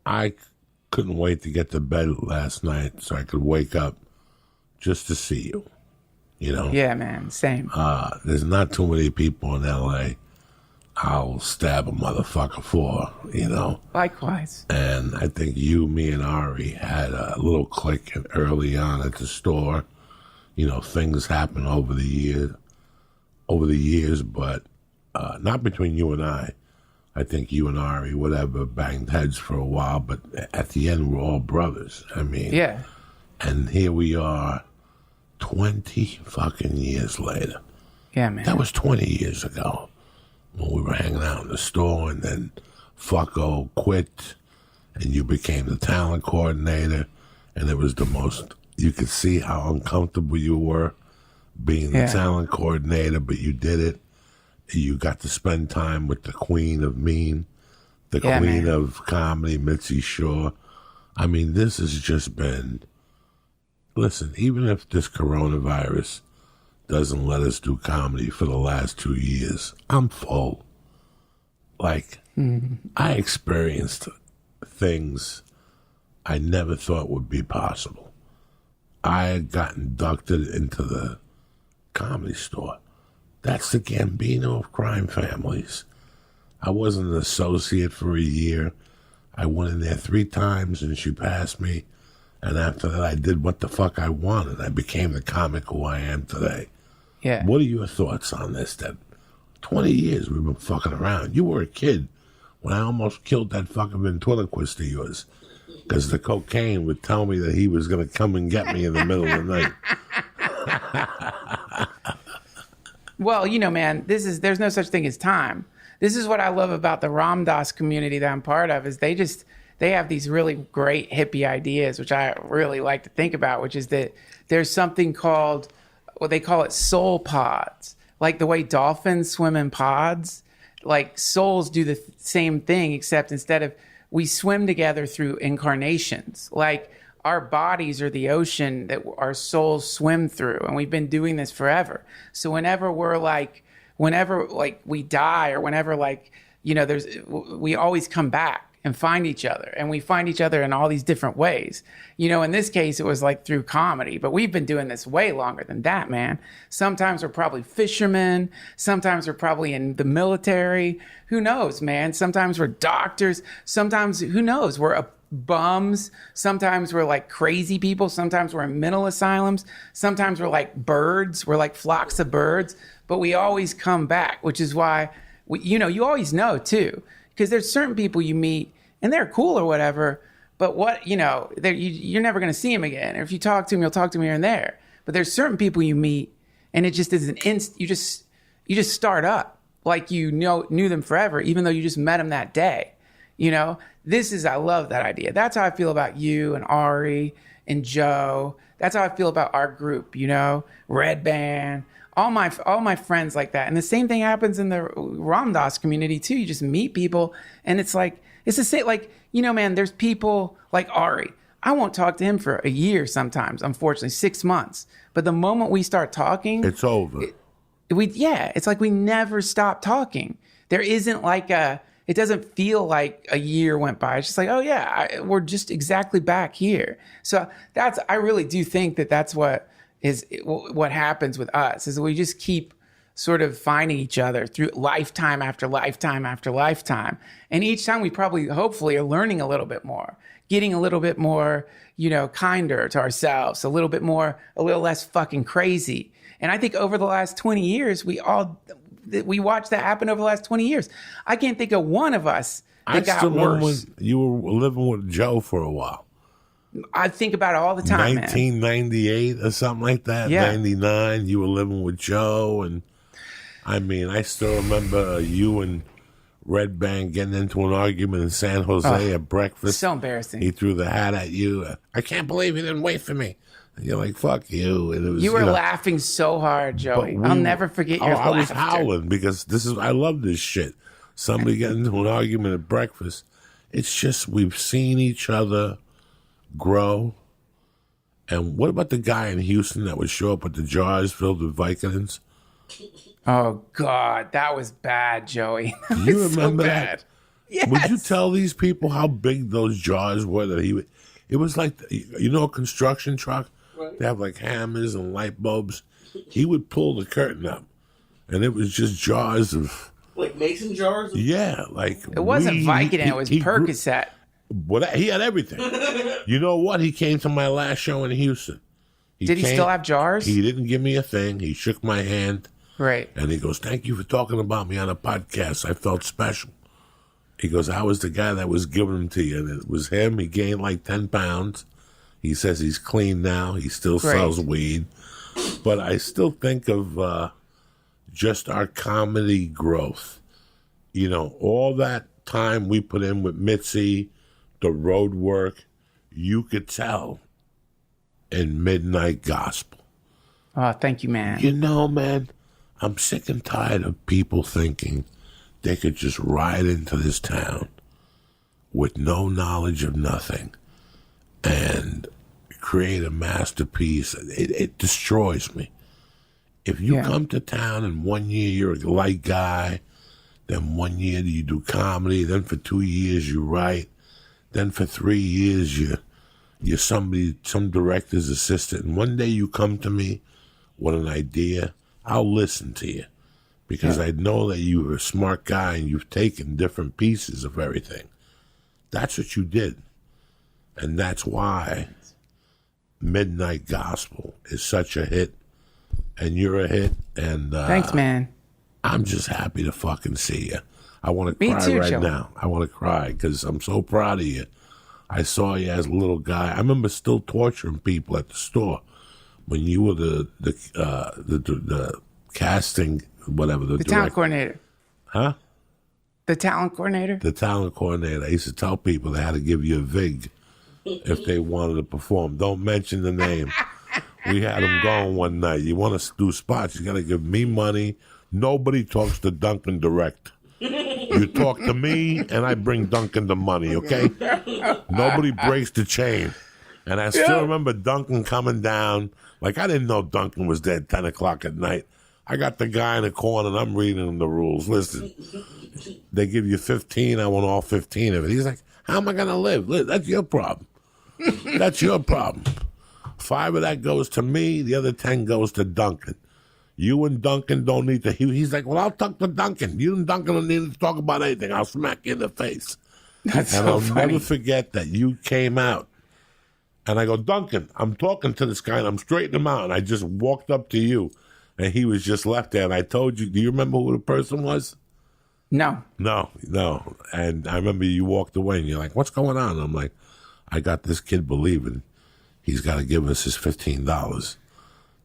I couldn't wait to get to bed last night so I could wake up just to see you. You know? Yeah, man. Same. There's not too many people in L.A. I'll stab a motherfucker for, you know? Likewise. And I think you, me, and Ari had a little click early on at the store. You know, things happen over the years, but not between you and I. I think you and Ari, whatever, banged heads for a while, but at the end, we're all brothers. I mean, yeah. And here we are 20 fucking years later. Yeah, man. That was 20 years ago when we were hanging out in the store, and then Fucko quit, and you became the talent coordinator, and it was the most, you could see how uncomfortable you were being the talent coordinator, but you did it. You got to spend time with the queen of mean, the queen of comedy, Mitzi Shore. I mean, this has just been, listen, even if this coronavirus doesn't let us do comedy for the last 2 years, I'm full. Like, I experienced things I never thought would be possible. I had got inducted into the Comedy Store. That's the Gambino of crime families. I wasn't an associate for a year. I went in there 3 times and she passed me. And after that, I did what the fuck I wanted. I became the comic who I am today. Yeah. What are your thoughts on this? That 20 years we've been fucking around. You were a kid when I almost killed that fucking ventriloquist of yours. Because the cocaine would tell me that he was going to come and get me in the middle of the night. Well, you know, man, there's no such thing as time. This is what I love about the Ram Dass community that I'm part of, is they have these really great hippie ideas, which I really like to think about, which is that there's something called, what they call it, soul pods. Like the way dolphins swim in pods, like souls do the same thing, except instead of, we swim together through incarnations. Like our bodies are the ocean that our souls swim through, and we've been doing this forever. So whenever we die, or whenever we always come back and find each other, and we find each other in all these different ways. You know, in this case, it was like through comedy, but we've been doing this way longer than that, man. Sometimes we're probably fishermen. Sometimes we're probably in the military. Who knows, man? Sometimes we're doctors. Sometimes, who knows, we're bums. Sometimes we're like crazy people. Sometimes we're in mental asylums. Sometimes we're like birds. We're like flocks of birds, but we always come back, which is why, you always know too, because there's certain people you meet and they're cool or whatever, but you're never going to see them again. Or if you talk to them, you'll talk to them here and there. But there's certain people you meet and it just is you just start up like you knew them forever, even though you just met them that day. You know, I love that idea. That's how I feel about you and Ari and Joe. That's how I feel about our group, Red Band, all my friends like that. And the same thing happens in the Ram Dass community too. You just meet people and it's like, it's the same, like, man, there's people like Ari. I won't talk to him for a year sometimes, unfortunately, 6 months. But the moment we start talking, it's over. It's like we never stop talking. There isn't like it doesn't feel like a year went by. It's just like, oh yeah, we're just exactly back here. So I really do think that that's what happens with us, is we just keep sort of finding each other through lifetime after lifetime after lifetime. And each time we probably, hopefully, are learning a little bit more, getting a little bit more, kinder to ourselves, a little less fucking crazy. And I think over the last 20 years, we watched that happen over the last 20 years. I can't think of one of us that got worse. When you were living with Joe for a while. I think about it all the time, 1998 or something like that. Yeah. 99, you were living with Joe. And I mean, I still remember you and Red Band getting into an argument in San Jose at breakfast. So embarrassing. He threw the hat at you. I can't believe he didn't wait for me. And you're like, fuck you. And it was, you were laughing so hard, Joey. I'll never forget your laughter. I was howling because I love this shit. Somebody getting into an argument at breakfast. It's just, we've seen each other grow. And what about the guy in Houston that would show up with the jars filled with Vicodins? Oh, God. That was bad, Joey. You remember that? Yes. Would you tell these people how big those jars were that he would? It was like, you know, a construction truck. Right. They have like hammers and light bulbs. He would pull the curtain up, and it was just jars of like mason jars. Yeah, like it wasn't Vicodin. It was Percocet. He had everything. You know what? He came to my last show in Houston. Did he still have jars? He didn't give me a thing. He shook my hand. Right. And he goes, "Thank you for talking about me on a podcast. I felt special." He goes, "I was the guy that was giving them to you." And it was him. He gained like 10 pounds. He says he's clean now. He still sells weed. But I still think of just our comedy growth. You know, all that time we put in with Mitzi, the road work, you could tell in Midnight Gospel. Oh, thank you, man. You know, man, I'm sick and tired of people thinking they could just ride into this town with no knowledge of nothing and create a masterpiece. It destroys me. If you come to town and 1 year you're a light guy, then 1 year you do comedy, then for 2 years you write, then for 3 years you're somebody, some director's assistant, and one day you come to me with an idea, I'll listen to you because I know that you're a smart guy and you've taken different pieces of everything. That's what you did. And that's why Midnight Gospel is such a hit, and you're a hit. And thanks, man. I'm just happy to fucking see you. I want to cry right now. I want to cry because I'm so proud of you. I saw you as a little guy. I remember still torturing people at the store when you were the casting, whatever, the talent coordinator. Huh? The talent coordinator? The talent coordinator. I used to tell people they had to give you a VIG if they wanted to perform. Don't mention the name. We had them going one night. You want to do spots, you got to give me money. Nobody talks to Duncan direct. You talk to me, and I bring Duncan the money, okay? Nobody breaks the chain. And I still remember Duncan coming down. Like, I didn't know Duncan was there at 10 o'clock at night. I got the guy in the corner, and I'm reading him the rules. Listen, they give you 15. I want all 15 of it. He's like, how am I going to live? That's your problem. That's your problem. 5 of that goes to me. The other 10 goes to Duncan. You and Duncan don't need to. He's like, well, I'll talk to Duncan. You and Duncan don't need to talk about anything. I'll smack you in the face. That's and so I'll funny. never forget that you came out. And I go, Duncan, I'm talking to this guy, and I'm straightening him out. And I just walked up to you, and he was just left there. And I told you, do you remember who the person was? No. No. And I remember you walked away, and you're like, what's going on? And I'm like, I got this kid believing he's got to give us his $15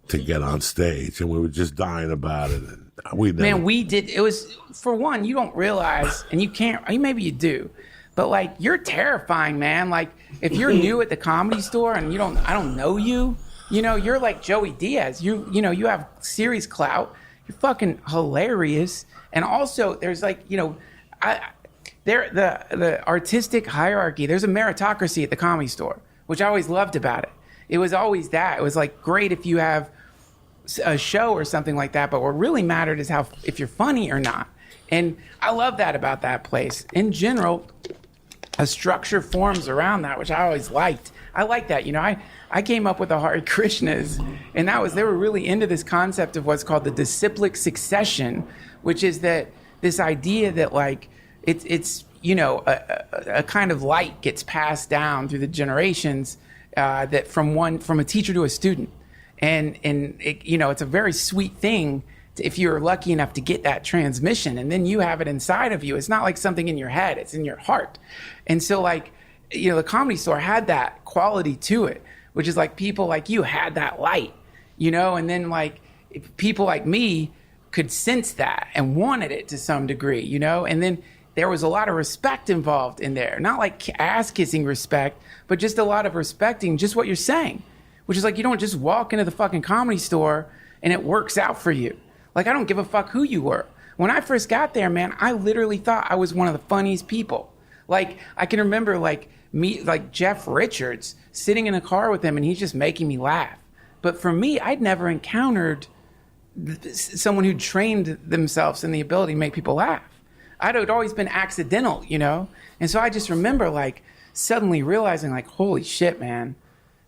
to get on stage, and we were just dying about it. And we did. It was, for one, you don't realize, and you can't. Maybe you do, but like, you're terrifying, man. Like, if you're new at the Comedy Store and I don't know you. You know, you're like Joey Diaz. You know, you have series clout. You're fucking hilarious, and also there's like, you know, the artistic hierarchy. There's a meritocracy at the Comedy Store, which I always loved about it. It was always that. It was like great if you have a show or something like that, but what really mattered is if you're funny or not. And I love that about that place. In general, a structure forms around that, which I always liked. I like that. You know, I came up with the Hare Krishnas, and they were really into this concept of what's called the disciplic succession, which is that this idea that like it's you know, a kind of light gets passed down through the generations, that from a teacher to a student. And it, you know, it's a very sweet thing if you're lucky enough to get that transmission, and then you have it inside of you. It's not like something in your head, it's in your heart. And so like, you know, the Comedy Store had that quality to it, which is like people like you had that light, you know, and then like people like me could sense that and wanted it to some degree, you know, and then there was a lot of respect involved in there. Not like ass-kissing respect, but just a lot of respecting just what you're saying, which is like, you don't just walk into the fucking Comedy Store and it works out for you. Like, I don't give a fuck who you were. When I first got there, man, I literally thought I was one of the funniest people. Like, I can remember like Jeff Richards sitting in a car with him and he's just making me laugh. But for me, I'd never encountered someone who trained themselves in the ability to make people laugh. I'd always been accidental, you know? And so I just remember like suddenly realizing like, holy shit, man,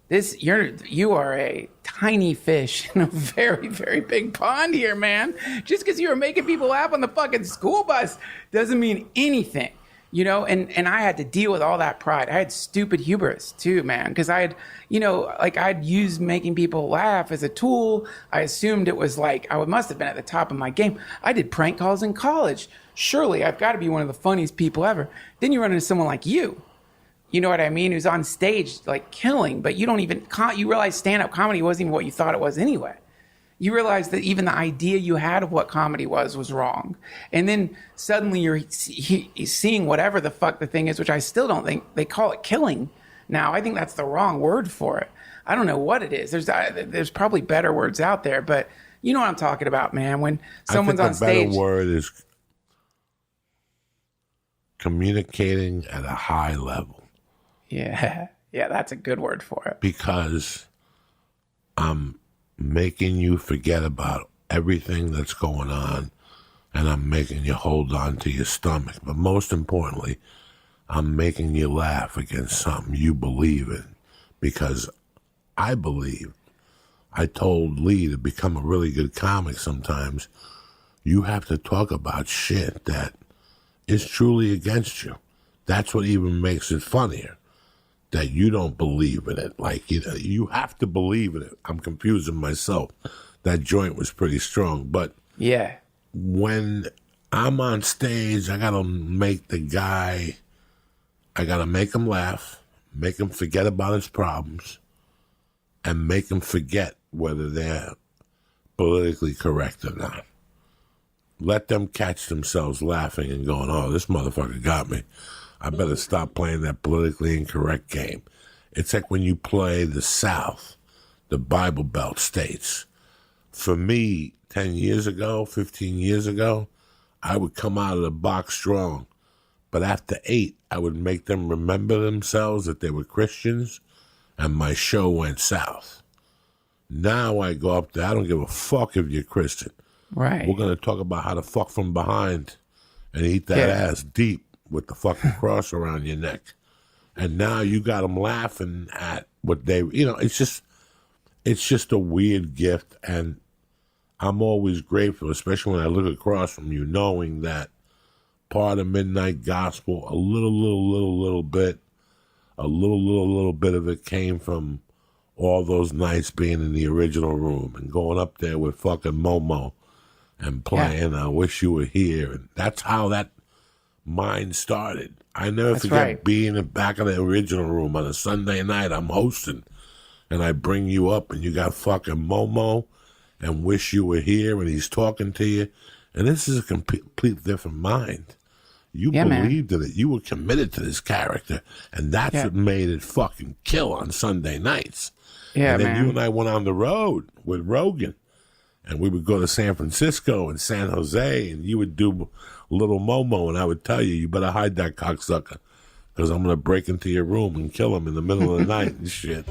you are a tiny fish in a very, very big pond here, man. Just because you were making people laugh on the fucking school bus doesn't mean anything, you know? And I had to deal with all that pride. I had stupid hubris too, man, because I had, you know, like I'd used making people laugh as a tool. I assumed it was like, I must have been at the top of my game. I did prank calls in college. Surely I've got to be one of the funniest people ever. Then you run into someone like you. You know what I mean? Who's on stage like killing, but you don't even, you realize stand-up comedy wasn't even what you thought it was anyway. You realize that even the idea you had of what comedy was wrong. And then suddenly you're seeing whatever the fuck the thing is, which I still don't think, they call it killing now. I think that's the wrong word for it. I don't know what it is. There's probably better words out there, but you know what I'm talking about, man. When someone's on stage. I think the better word is communicating at a high level. Yeah, that's a good word for it. Because I'm making you forget about everything that's going on, and I'm making you hold on to your stomach. But most importantly, I'm making you laugh against something you believe in. Because I believe, I told Lee to become a really good comic sometimes, you have to talk about shit that is truly against you. That's what even makes it funnier. That you don't believe in it. Like, you have to believe in it. I'm confusing myself. That joint was pretty strong. But yeah, when I'm on stage, I got to make the guy, I got to make him laugh, make him forget about his problems, and make him forget whether they're politically correct or not. Let them catch themselves laughing and going, oh, this motherfucker got me. I better stop playing that politically incorrect game. It's like when you play the South, the Bible Belt states. For me, 10 years ago, 15 years ago, I would come out of the box strong. But after 8, I would make them remember themselves that they were Christians, and my show went south. Now I go up there, I don't give a fuck if you're Christian. Right. We're going to talk about how to fuck from behind and eat that ass deep with the fucking cross around your neck. And now you got them laughing at what they, it's just a weird gift. And I'm always grateful, especially when I look across from you, knowing that part of Midnight Gospel, a little bit of it came from all those nights being in the original room and going up there with fucking Momo and playing I Wish You Were Here. And that's how that mine started. I never forget being in the back of the original room on a Sunday night. I'm hosting, and I bring you up, and you got fucking Momo and Wish You Were Here, and he's talking to you. And this is a complete different mind. You believed in it. You were committed to this character, and that's what made it fucking kill on Sunday nights. Yeah, and then man. you and I went on the road with Rogan, and we would go to San Francisco and San Jose, and you would do Little Momo, and I would tell you, you better hide that cocksucker, because I'm going to break into your room and kill him in the middle of the night and shit.